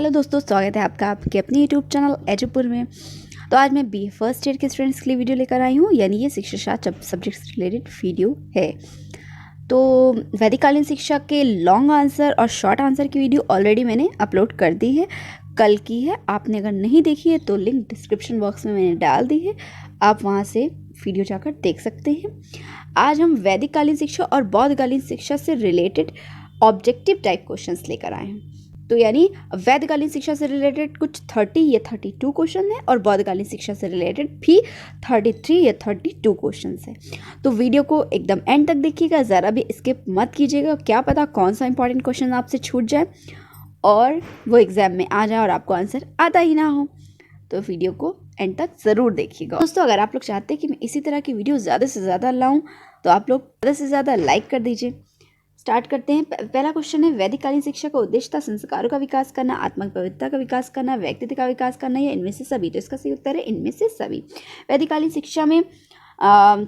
Hello दोस्तों, स्वागत है आपका आपके अपने यूट्यूब चैनल एजुपुर में। तो आज मैं बी फर्स्ट ईयर के स्टूडेंट्स के लिए वीडियो लेकर आई हूँ, यानी ये शिक्षा शास्त्र सब्जेक्ट से रिलेटेड वीडियो है। तो वैदिककालीन शिक्षा के लॉन्ग आंसर और शॉर्ट आंसर की वीडियो ऑलरेडी मैंने अपलोड कर दी है, कल की है। आपने अगर नहीं देखी है तो लिंक डिस्क्रिप्शन बॉक्स में मैंने डाल दी है, आप वहाँ से वीडियो जाकर देख सकते हैं। आज हम वैदिककालीन शिक्षा और बौद्धकालीन शिक्षा से रिलेटेड ऑब्जेक्टिव टाइप क्वेश्चंस लेकर आए हैं। तो यानी वैदिककालीन शिक्षा से रिलेटेड कुछ 30 या 32 क्वेश्चन है और बौद्धकालीन शिक्षा से रिलेटेड भी 33 या 32 क्वेश्चन है। तो वीडियो को एकदम एंड तक देखिएगा, ज़रा भी स्किप मत कीजिएगा, क्या पता कौन सा इंपॉर्टेंट क्वेश्चन आपसे छूट जाए और वो एग्जाम में आ जाए और आपको आंसर आता ही ना हो। तो वीडियो को एंड तक ज़रूर देखिएगा। दोस्तों, अगर आप लोग चाहते हैं कि मैं इसी तरह की वीडियो ज़्यादा से ज़्यादा लाऊं तो आप लोग ज़्यादा से ज़्यादा लाइक कर दीजिए। स्टार्ट करते हैं। पहला क्वेश्चन है, वैदिककालीन शिक्षा का उद्देश्य था संस्कारों का विकास करना, आत्मिक पवित्रता का विकास करना, व्यक्तित्व का विकास करना या इनमें से सभी। तो इसका सही उत्तर है इनमें से सभी। वैदिककालीन शिक्षा में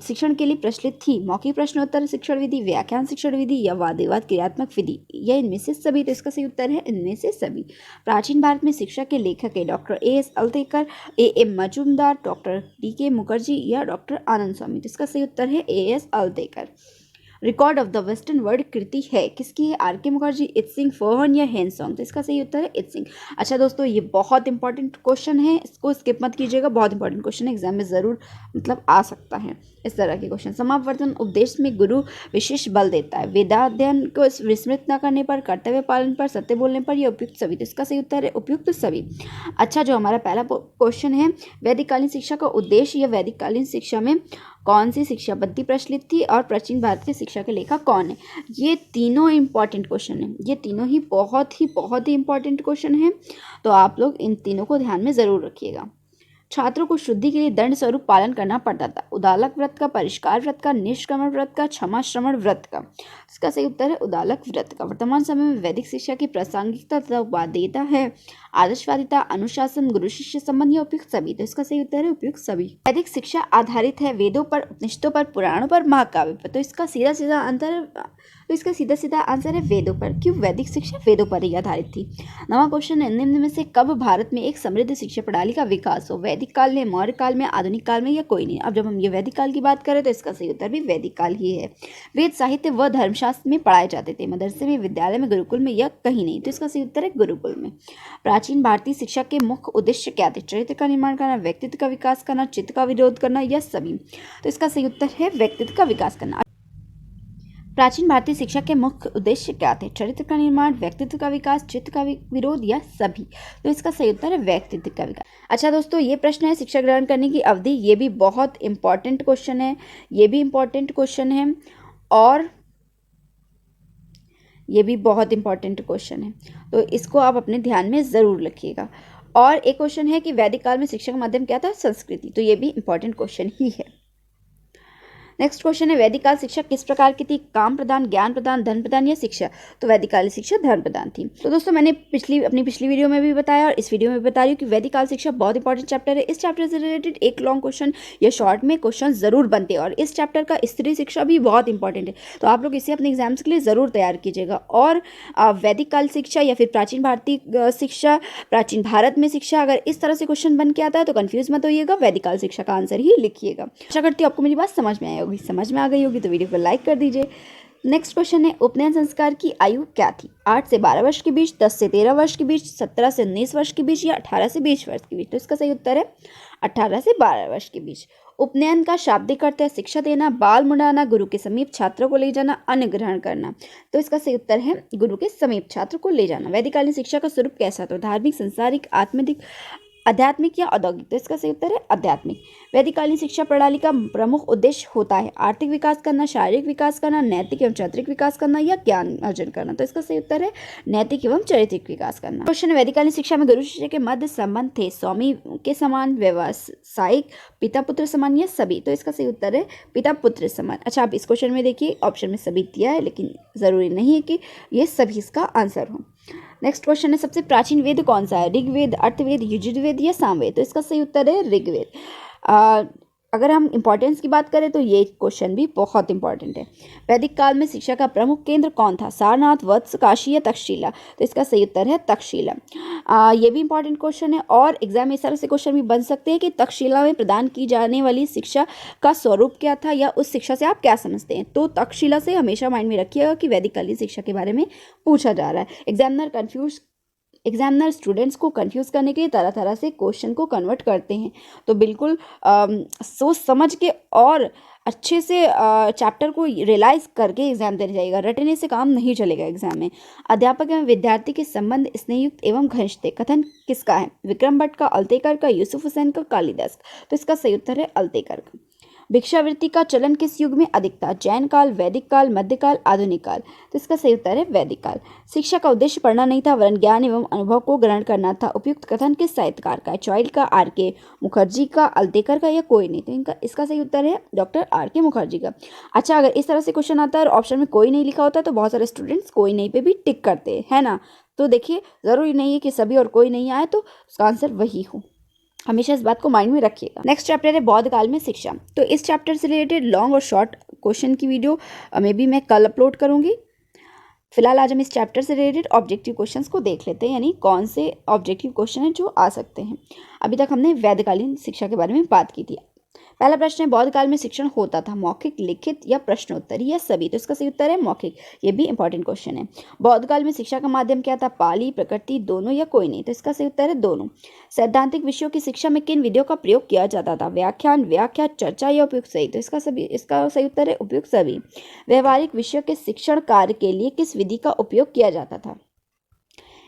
शिक्षण के लिए प्रचलित थी मौखिक प्रश्नोत्तर शिक्षण विधि, व्याख्यान शिक्षण विधि या वाद विवाद क्रियात्मक विधि, या इनमें से सभी। तो इसका सही उत्तर है इनमें से सभी। प्राचीन भारत में शिक्षा के लेखक है doctor A.S. Altekar, A.M. Majumdar, doctor D.K. Mukherjee या डॉक्टर आनंद स्वामी। तो इसका सही उत्तर है A.S. Altekar. Record of the western world कृति है किसकी है? R.K. मुखर्जी, इत्सिंग, फोहन या हेनसोंग। तो इसका सही उत्तर है इत्सिंग। अच्छा दोस्तों, ये बहुत इंपॉर्टेंट क्वेश्चन है, इसको स्किप मत कीजिएगा, बहुत इंपॉर्टेंट क्वेश्चन है, एग्जाम में ज़रूर आ सकता है इस तरह के क्वेश्चन। समावर्तन उपदेश में गुरु विशेष बल देता है, वेदाध्ययन को विस्मृत न करने पर, कर्तव्य पालन पर, सत्य बोलने पर या उपयुक्त सभी। तो इसका सही उत्तर है उपयुक्त सभी। अच्छा, जो हमारा पहला क्वेश्चन है, वैदिककालीन शिक्षा का उद्देश्य या वैदिककालीन शिक्षा में कौन सी शिक्षा पद्धति प्रचलित थी और प्राचीन भारत के शिक्षा के लेखक कौन है? ये तीनों इंपॉर्टेंट क्वेश्चन हैं, ये तीनों ही बहुत ही इंपॉर्टेंट क्वेश्चन हैं। तो आप लोग इन तीनों को ध्यान में ज़रूर रखिएगा। छात्रों को शुद्धि के लिए दंड स्वरूप पालन करना पड़ता था, उदालक व्रत का, परिष्कार व्रत का, निष्क्रमण व्रत का, क्षमा श्रवण व्रत का। इसका सही उत्तर है उदालक व्रत का। वर्तमान समय में वैदिक शिक्षा की प्रासंगिकता तथा उपादेयता है आदर्शवादिता, अनुशासन, गुरु शिष्य संबंध या उपयुक्त सभी। तो इसका सही उत्तर है उपयुक्त सभी। वैदिक शिक्षा आधारित है वेदों पर, उपनिषदों पर, पुराणों पर, महाकाव्य पर। तो इसका सीधा सीधा आंसर है वेदों पर। क्यों? वैदिक शिक्षा वेदों पर ही आधारित थी। नवा क्वेश्चन है, निम्न में से कब भारत में एक समृद्ध शिक्षा प्रणाली का विकास हो? वैदिक काल में, मौर्य काल में, आधुनिक काल में या कोई नहीं। अब जब हम ये वैदिक काल की बात करें तो इसका सही उत्तर भी वैदिक काल ही है। वेद साहित्य व धर्मशास्त्र में पढ़ाए जाते थे, मदरसे में, विद्यालय में, गुरुकुल में या कहीं नहीं। तो इसका सही उत्तर है गुरुकुल में। प्राचीन भारतीय शिक्षा के मुख्य उद्देश्य क्या थे? चरित्र का निर्माण करना, व्यक्तित्व का विकास करना, चित्त का विरोध करना या सभी। तो इसका सही उत्तर है व्यक्तित्व का विकास करना। प्राचीन भारतीय शिक्षा के मुख्य उद्देश्य क्या थे? चरित्र का निर्माण, व्यक्तित्व का विकास, चित्त का विरोध या सभी। तो इसका सही उत्तर है व्यक्तित्व का विकास। अच्छा दोस्तों, ये प्रश्न है शिक्षा ग्रहण करने की अवधि। ये भी बहुत इंपॉर्टेंट क्वेश्चन है, ये भी इंपॉर्टेंट क्वेश्चन है और ये भी बहुत इंपॉर्टेंट क्वेश्चन है, तो इसको आप अपने ध्यान में ज़रूर रखिएगा। और एक क्वेश्चन है कि वैदिक काल में शिक्षा का माध्यम क्या था? संस्कृति। तो ये भी इंपॉर्टेंट क्वेश्चन ही है। नेक्स्ट क्वेश्चन है, वैदिक काल शिक्षा किस प्रकार की थी? काम प्रदान, ज्ञान प्रदान, धन प्रदान या शिक्षा। तो वैदिक काल शिक्षा धर्म प्रदान थी। तो दोस्तों, मैंने अपनी पिछली वीडियो में भी बताया और इस वीडियो में बता रही हूँ कि वैदिक काल शिक्षा बहुत इंपॉर्टेंट चैप्टर है। इस चैप्टर से रिलेटेड एक लॉन्ग क्वेश्चन या शॉर्ट में क्वेश्चन जरूर बनते हैं और इस चैप्टर का स्त्री शिक्षा भी बहुत इंपॉर्टेंट है। तो आप लोग इसे अपने एग्जाम्स के लिए ज़रूर तैयार कीजिएगा। और वैदिक काल शिक्षा या फिर प्राचीन भारतीय शिक्षा, प्राचीन भारत में शिक्षा, अगर इस तरह से क्वेश्चन बन के आता है तो कन्फ्यूज मत होइएगा, वैदिक काल शिक्षा का आंसर ही लिखिएगा। आशा करती हूँ आपको मेरी बात समझ में आई होगी। समझ में आ गई होगी तो वीडियो को लाइक कर दीजिए। नेक्स्ट क्वेश्चन है, उपनयन संस्कार की आयु क्या थी? 8 से 12 वर्ष के बीच, 10 से 13 वर्ष के बीच, 17 से 19 वर्ष के बीच या 18 से 20 वर्ष के बीच। तो इसका सही उत्तर है 18 से 12 वर्ष के बीच। उपनयन का शाब्दिक अर्थ है शिक्षा देना, बाल मुंडाना, गुरु के समीप छात्रों को ले जाना, अन्न ग्रहण करना। तो इसका सही उत्तर है गुरु के समीप छात्र को ले जाना। वैदिककालीन शिक्षा का स्वरूप कैसा था? धार्मिक, संसारिक, आध्यात्मिक या औद्योगिक। तो इसका सही उत्तर है आध्यात्मिक। वैदिककालीन शिक्षा प्रणाली का प्रमुख उद्देश्य होता है आर्थिक विकास करना, शारीरिक विकास करना, नैतिक एवं चारित्रिक विकास करना या ज्ञान अर्जन करना। तो इसका सही उत्तर है नैतिक एवं चारित्रिक विकास करना। क्वेश्चन है, वैदिककालीन शिक्षा में गुरु शिष्य के मध्य संबंध थे स्वामी के समान, व्यवसायिक, पिता पुत्र समान या सभी। तो इसका सही उत्तर है पिता पुत्र समान। अच्छा, आप इस क्वेश्चन में देखिए, ऑप्शन में सभी दिया है लेकिन जरूरी नहीं है कि ये सभी इसका आंसर हो। नेक्स्ट क्वेश्चन है, सबसे प्राचीन वेद कौन सा है? ऋग्वेद, अर्थवेद, यजुर्वेद या सामवेद। तो इसका सही उत्तर है ऋग्वेद। अगर हम इम्पोर्टेंस की बात करें तो ये क्वेश्चन भी बहुत इंपॉर्टेंट है। वैदिक काल में शिक्षा का प्रमुख केंद्र कौन था? सारनाथ, वत्स, काशी या तक्षशिला? तो इसका सही उत्तर है तक्षशिला। ये भी इंपॉर्टेंट क्वेश्चन है और एग्जाम में इस तरह से क्वेश्चन भी बन सकते हैं कि तक्षशिला में प्रदान की जाने वाली शिक्षा का स्वरूप क्या था या उस शिक्षा से आप क्या समझते हैं। तो तक्षशिला से हमेशा माइंड में रखिएगा कि वैदिक कालीन शिक्षा के बारे में पूछा जा रहा है। एग्जामिनर स्टूडेंट्स को कंफ्यूज करने के लिए तरह तरह से क्वेश्चन को कन्वर्ट करते हैं। तो बिल्कुल सोच समझ के और अच्छे से चैप्टर को रियलाइज करके एग्जाम देने जाइएगा। रटने से काम नहीं चलेगा एग्जाम में। अध्यापक एवं विद्यार्थी के संबंध स्नेहयुक्त एवं घनिष्ठ कथन किसका है? विक्रम भट्ट का, अल्तेकर का, यूसुफ हुसैन का, कालिदास का? तो इसका सही उत्तर है अल्तेकर का। भिक्षावृत्ति का चलन किस युग में अधिक था? जैन काल, वैदिक काल, मध्यकाल, आधुनिक काल? तो इसका सही उत्तर है वैदिक काल। शिक्षा का उद्देश्य पढ़ना नहीं था वरन ज्ञान एवं अनुभव को ग्रहण करना था। उपयुक्त कथन किस साहित्यकार का है? चाइल्ड का, आर.के. मुखर्जी का, अल्तेकर का या कोई नहीं? तो इसका सही उत्तर है डॉक्टर आर.के. मुखर्जी का। अच्छा, अगर इस तरह से क्वेश्चन आता है और ऑप्शन में कोई नहीं लिखा होता तो बहुत सारे स्टूडेंट्स कोई नहीं पे भी टिक करते हैं ना। तो देखिए, ज़रूरी नहीं है कि सभी और कोई नहीं आए तो उसका आंसर वही हो। हमेशा इस बात को माइंड में रखिएगा। नेक्स्ट चैप्टर है बौद्ध काल में शिक्षा। तो इस चैप्टर से रिलेटेड लॉन्ग और शॉर्ट क्वेश्चन की वीडियो मे बी मैं कल अपलोड करूंगी। फिलहाल आज हम इस चैप्टर से रिलेटेड ऑब्जेक्टिव क्वेश्चंस को देख लेते हैं, यानी कौन से ऑब्जेक्टिव क्वेश्चन हैं जो आ सकते हैं। अभी तक हमने वैदिककालीन शिक्षा के बारे में बात की थी। पहला प्रश्न है, बौद्ध काल में शिक्षण होता था मौखिक, लिखित या प्रश्नोत्तरी या सभी? तो इसका सही उत्तर है मौखिक। ये भी इंपॉर्टेंट क्वेश्चन है। बौद्ध काल में शिक्षा का माध्यम क्या था? पाली, प्रकृति, दोनों या कोई नहीं? तो इसका सही उत्तर है दोनों। सैद्धांतिक विषयों की शिक्षा में किन विधियों का प्रयोग किया जाता था? व्याख्यान, व्याख्या, चर्चा या उपयुक्त सही? तो इसका सही उत्तर है उपयुक्त सभी। व्यवहारिक विषयों के शिक्षण कार्य के लिए किस विधि का उपयोग किया जाता था?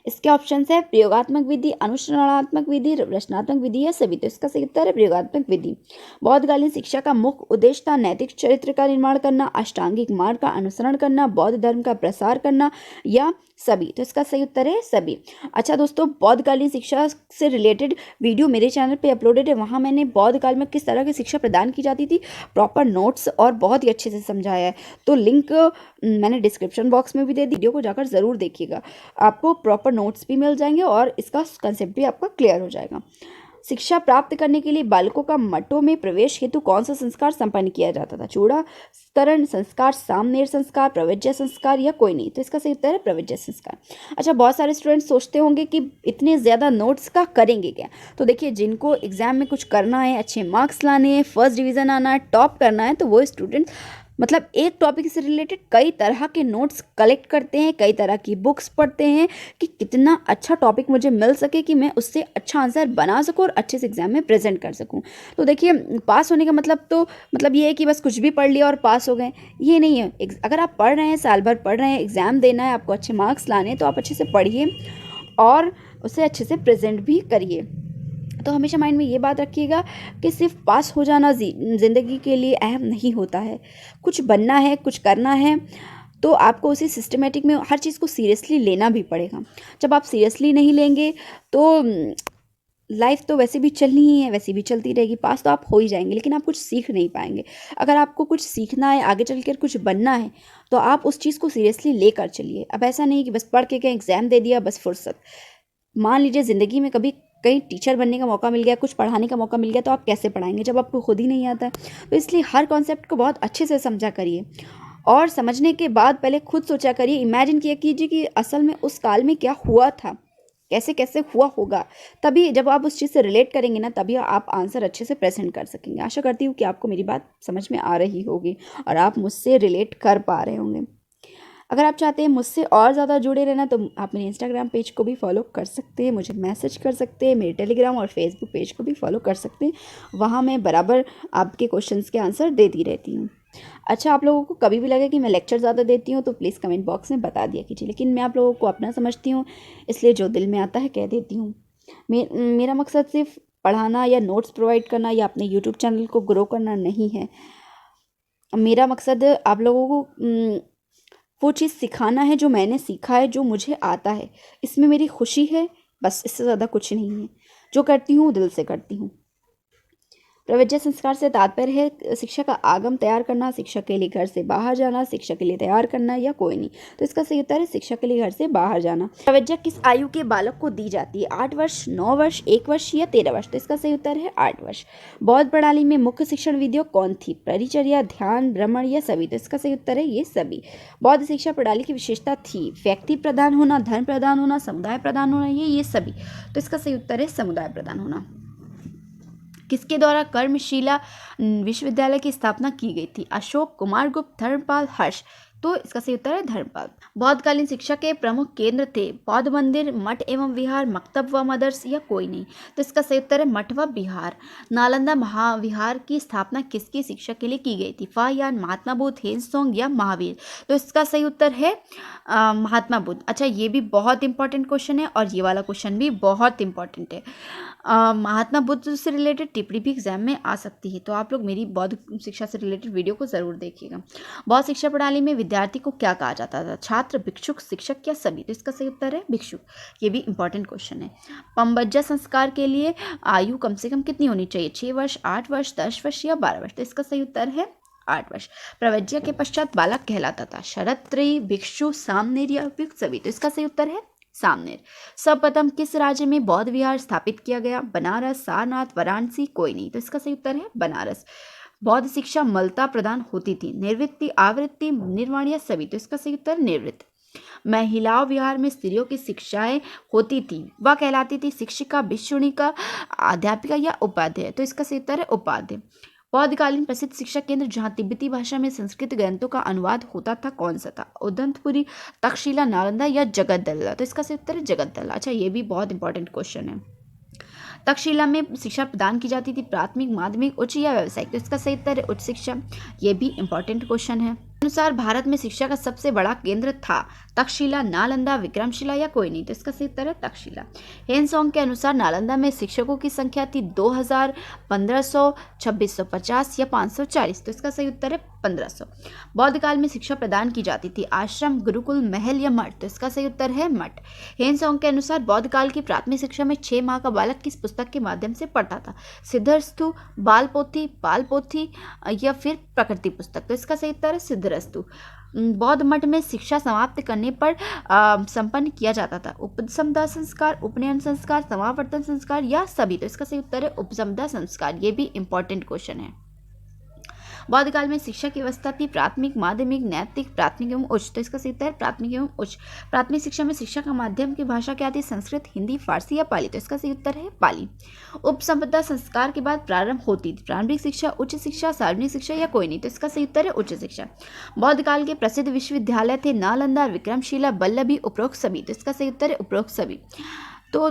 इसके ऑप्शन है प्रयोगात्मक विधि, अनुसरणात्मक विधि, रचनात्मक विधि या सभी? तो इसका सही उत्तर है प्रयोगात्मक विधि। बौद्धकालीन शिक्षा का मुख्य उद्देश्य था नैतिक चरित्र का निर्माण करना, अष्टांगिक मार्ग का अनुसरण करना, बौद्ध धर्म का प्रसार करना या सभी? तो इसका सही उत्तर है सभी। अच्छा दोस्तों, बौद्धकालीन शिक्षा से रिलेटेड वीडियो मेरे चैनल पे अपलोडेड है। वहाँ मैंने बौद्ध काल में किस तरह की शिक्षा प्रदान की जाती थी, प्रॉपर नोट्स और बहुत ही अच्छे से समझाया है। तो लिंक मैंने डिस्क्रिप्शन बॉक्स में भी दे दी, वीडियो को जाकर ज़रूर देखिएगा। आपको प्रॉपर नोट्स भी मिल जाएंगे और इसका कंसेप्ट भी आपका क्लियर हो जाएगा। शिक्षा प्राप्त करने के लिए बालकों का मठों में प्रवेश हेतु कौन सा संस्कार संपन्न किया जाता था? चूड़ाकरण संस्कार, सामनेर संस्कार, प्रवेज्य संस्कार या कोई नहीं? तो इसका सही उत्तर है प्रवेज्य संस्कार। अच्छा, बहुत सारे स्टूडेंट्स सोचते होंगे कि इतने ज़्यादा नोट्स का करेंगे क्या? तो देखिए, जिनको एग्जाम में कुछ करना है, अच्छे मार्क्स लाने हैं, फर्स्ट डिवीज़न आना है, टॉप करना है, तो वो स्टूडेंट्स मतलब एक टॉपिक से रिलेटेड कई तरह के नोट्स कलेक्ट करते हैं, कई तरह की बुक्स पढ़ते हैं कि कितना अच्छा टॉपिक मुझे मिल सके कि मैं उससे अच्छा आंसर बना सकूं और अच्छे से एग्जाम में प्रेजेंट कर सकूं। तो देखिए, पास होने का मतलब ये है कि बस कुछ भी पढ़ लिया और पास हो गए, ये नहीं है। अगर आप पढ़ रहे हैं, साल भर पढ़ रहे हैं, एग्ज़ाम देना है, आपको अच्छे मार्क्स लाने हैं, तो आप अच्छे से पढ़िए और उसे अच्छे से प्रेजेंट भी करिए। तो हमेशा माइंड में ये बात रखिएगा कि सिर्फ पास हो जाना ज़िंदगी के लिए अहम नहीं होता है। कुछ बनना है, कुछ करना है, तो आपको उसी सिस्टमेटिक में हर चीज़ को सीरियसली लेना भी पड़ेगा। जब आप सीरियसली नहीं लेंगे तो लाइफ तो वैसे भी चलनी ही है, वैसे भी चलती रहेगी। पास तो आप हो ही जाएंगे, लेकिन आप कुछ सीख नहीं पाएंगे। अगर आपको कुछ सीखना है, आगे चल कर कुछ बनना है, तो आप उस चीज़ को सीरियसली लेकर चलिए। अब ऐसा नहीं कि बस पढ़ के एग्ज़ाम दे दिया, बस फुर्सत। मान लीजिए ज़िंदगी में कभी कहीं टीचर बनने का मौका मिल गया, कुछ पढ़ाने का मौका मिल गया, तो आप कैसे पढ़ाएंगे जब आपको खुद ही नहीं आता है? तो इसलिए हर कॉन्सेप्ट को बहुत अच्छे से समझा करिए और समझने के बाद पहले खुद सोचा करिए, इमेजिन किया कीजिए कि असल में उस काल में क्या हुआ था, कैसे कैसे हुआ होगा। तभी जब आप उस चीज़ से रिलेट करेंगे ना, तभी आप आंसर अच्छे से प्रेजेंट कर सकेंगे। आशा करती हूँ कि आपको मेरी बात समझ में आ रही होगी और आप मुझसे रिलेट कर पा रहे होंगे। अगर आप चाहते हैं मुझसे और ज़्यादा जुड़े रहना, तो आप मेरे इंस्टाग्राम पेज को भी फॉलो कर सकते हैं, मुझे मैसेज कर सकते हैं, मेरे टेलीग्राम और फेसबुक पेज को भी फॉलो कर सकते हैं। वहाँ मैं बराबर आपके क्वेश्चंस के आंसर देती रहती हूँ। अच्छा, आप लोगों को कभी भी लगे कि मैं लेक्चर ज़्यादा देती हूँ तो प्लीज़ कमेंट बॉक्स में बता दिया कीजिए, लेकिन मैं आप लोगों को अपना समझती हूँ, इसलिए जो दिल में आता है कह देती हूँ। मेरा मकसद सिर्फ पढ़ाना या नोट्स प्रोवाइड करना या अपने यूट्यूब चैनल को ग्रो करना नहीं है। मेरा मकसद आप लोगों को वो चीज़ सिखाना है जो मैंने सीखा है, जो मुझे आता है। इसमें मेरी खुशी है, बस इससे ज़्यादा कुछ नहीं है। जो करती हूँ दिल से करती हूँ। प्रवज्य संस्कार से तात्पर्य है शिक्षा का आगम तैयार करना, शिक्षा के लिए घर से बाहर जाना, शिक्षा के लिए तैयार करना या कोई नहीं। तो इसका सही उत्तर है शिक्षा के लिए घर से बाहर जाना। प्रवज्य किस आयु के बालक को दी जाती है? 8 वर्ष, 9 वर्ष, 1 वर्ष या 13 वर्ष? तो इसका सही उत्तर है 8 वर्ष। बौद्ध प्रणाली में मुख्य शिक्षण विधियों कौन थी? परिचर्या, ध्यान, भ्रमण या सभी? तो इसका सही उत्तर है ये सभी। बौद्ध शिक्षा प्रणाली की विशेषता थी व्यक्ति प्रधान होना, धर्म प्रधान होना, समुदाय प्रधान होना, ये सभी। तो इसका सही उत्तर है समुदाय प्रधान होना। किसके द्वारा कर्मशिला विश्वविद्यालय की स्थापना की गई थी? अशोक, कुमारगुप्त, धर्मपाल, हर्ष? तो इसका सही उत्तर है धर्मपाल। बौद्धकालीन शिक्षा के प्रमुख केंद्र थे बौद्ध मंदिर, मठ एवं विहार, मक्तब व मदरस या कोई नहीं? तो इसका सही उत्तर है मठ व विहार। नालंदा महाविहार की स्थापना किसकी शिक्षा के लिए की गई थी? फाहियान, महात्मा बुद्ध, हेनसोंग या महावीर? तो इसका सही उत्तर है महात्मा बुद्ध। अच्छा, ये भी बहुत इंपॉर्टेंट क्वेश्चन है और ये वाला क्वेश्चन भी बहुत इंपॉर्टेंट है। महात्मा बुद्ध से रिलेटेड टिप्पणी भी एग्जाम में आ सकती है, तो आप लोग मेरी बौद्ध शिक्षा से रिलेटेड वीडियो को जरूर देखिएगा। बौद्ध शिक्षा प्रणाली में विद्यार्थी को क्या कहा जाता था? छात्र, भिक्षुक, शिक्षक या सभी? तो इसका सही उत्तर है भिक्षुक। ये भी इंपॉर्टेंट क्वेश्चन है। पंबज्जा संस्कार के लिए आयु कम से कम कितनी होनी चाहिए? 6 वर्ष, 8 वर्ष, 10 वर्ष या 12 वर्ष? तो इसका सही उत्तर है 8 वर्ष। प्रवज्या के पश्चात बालक कहलाता था क्षत्रत्री, भिक्षु, सामनेर या सभी? तो इसका सही उत्तर है सामनेर। सर्वप्रथम किस राज्य में बौद्ध विहार स्थापित किया गया? बनारस, सारनाथ, वाराणसी, कोई नहीं? तो इसका सही उत्तर है बनारस। बौद्ध शिक्षा मलता प्रदान होती थी? निवृत्ति, आवृत्ति, निर्वाण या सभी? तो इसका सही उत्तर निवृत्त। महिलाओं विहार में स्त्रियों की शिक्षाएं होती थी, वह कहलाती थी शिक्षिका, भिक्षुणिका, अध्यापिका या उपाध्याय? तो इसका सही उत्तर है उपाध्याय। बौद्धकालीन प्रसिद्ध शिक्षा केंद्र जहां तिब्बती भाषा में संस्कृत ग्रंथों का अनुवाद होता था कौन सा था? उदंतपुरी, तक्षशिला, नालंदा या जगद्दला? तो इसका सही उत्तर है जगद्दला। अच्छा, ये भी बहुत इंपॉर्टेंट क्वेश्चन है। तक्षशिला में शिक्षा प्रदान की जाती थी प्राथमिक, माध्यमिक, उच्च या व्यावसायिक? तो इसका सही उत्तर है उच्च शिक्षा। ये भी इंपॉर्टेंट क्वेश्चन है। अनुसार भारत में शिक्षा का सबसे बड़ा केंद्र था तक्षशिला, नालंदा, विक्रमशिला या कोई नहीं? तो इसका सही उत्तर है तक्षशिला। हेनसोंग के अनुसार नालंदा में शिक्षकों की संख्या थी 2000, 1500, 2650 या 540? तो इसका सही उत्तर है 1500। बौद्ध काल में शिक्षा प्रदान की जाती थी आश्रम, गुरुकुल, महल या मठ? तो इसका सही उत्तर है मठ। हेनसोंग के अनुसार बौद्ध काल की प्राथमिक शिक्षा में 6 माह का बालक किस पुस्तक के माध्यम से पढ़ता था? सिद्धस्तु, बाल पोथी या फिर प्रकृति पुस्तक? तो इसका सही उत्तर है सिद्धस्तु। बौद्ध मठ में शिक्षा समाप्त करने पर संपन्न किया जाता था उपसंपदा संस्कार, उपनयन संस्कार, समावर्तन संस्कार या सभी? तो इसका सही उत्तर है उपसंपदा संस्कार। ये भी इंपॉर्टेंट क्वेश्चन है। बौद्ध काल में शिक्षा की व्यवस्था थी प्राथमिक, माध्यमिक, नैतिक, प्राथमिक एवं उच्च? तो इसका सही उत्तर है प्राथमिक एवं उच्च। प्राथमिक शिक्षा में शिक्षा का माध्यम की भाषा क्या थी? संस्कृत, हिंदी, फारसी या पाली? तो इसका सही उत्तर है पाली। उपसंपदा संस्कार के बाद प्रारंभ होती थी प्रारंभिक शिक्षा, उच्च शिक्षा, सार्वजनिक शिक्षा या कोई नहीं? तो इसका सही उत्तर है उच्च शिक्षा। बौद्ध काल के प्रसिद्ध विश्वविद्यालय थे नालंदा, विक्रमशिला, वल्लभी, उपरोक्त सभी? तो इसका सही उत्तर है उपरोक्त सभी। तो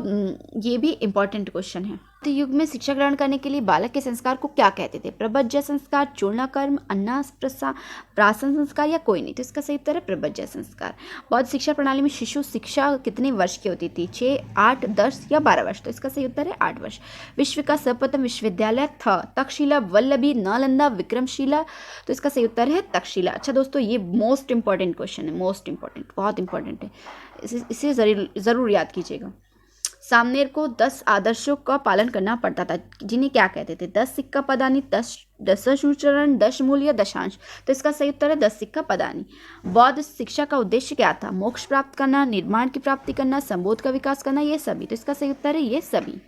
ये भी इंपॉर्टेंट क्वेश्चन है। तो युग में शिक्षा ग्रहण करने के लिए बालक के संस्कार को क्या कहते थे? प्रबज्य संस्कार, चूर्ण कर्म, प्राशन संस्कार या कोई नहीं? तो इसका सही उत्तर है प्रबज्य संस्कार। बौद्ध शिक्षा प्रणाली में शिशु शिक्षा कितने वर्ष की होती थी? 6, 8, 10 या 12 वर्ष? तो इसका सही उत्तर है 8 वर्ष। विश्व का सर्वप्रथम विश्वविद्यालय था तक्षशिला, वल्लभी, नालंदा, विक्रमशिला? तो इसका सही उत्तर है तक्षशिला। अच्छा दोस्तों, ये मोस्ट इंपॉर्टेंट क्वेश्चन है, मोस्ट इंपॉर्टेंट, बहुत इंपॉर्टेंट है, इसे जरूर याद कीजिएगा। सामनेर को 10 आदर्शों का पालन करना पड़ता था, जिन्हें क्या कहते थे? 10 सिक्का पदानी, 10 चरण, 10 मूल या दशांश? तो इसका सही उत्तर है 10 सिक्का पदानी। बौद्ध शिक्षा का उद्देश्य क्या था? मोक्ष प्राप्त करना, निर्माण की प्राप्ति करना, संबोध का विकास करना, ये सभी? तो इसका सही उत्तर है ये सभी।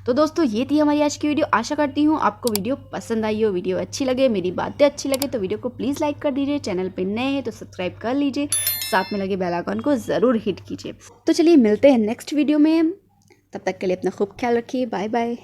तो दोस्तों, ये थी हमारी आज की वीडियो। आशा करती हूँ आपको वीडियो पसंद आई हो, वीडियो अच्छी लगे, मेरी बातें अच्छी लगे तो वीडियो को प्लीज़ लाइक कर दीजिए। चैनल पे नए हैं तो सब्सक्राइब कर लीजिए, साथ में लगे बेल आइकन को ज़रूर हिट कीजिए। तो चलिए मिलते हैं नेक्स्ट वीडियो में, तब तक के लिए अपना खूब ख्याल रखिए। Bye bye.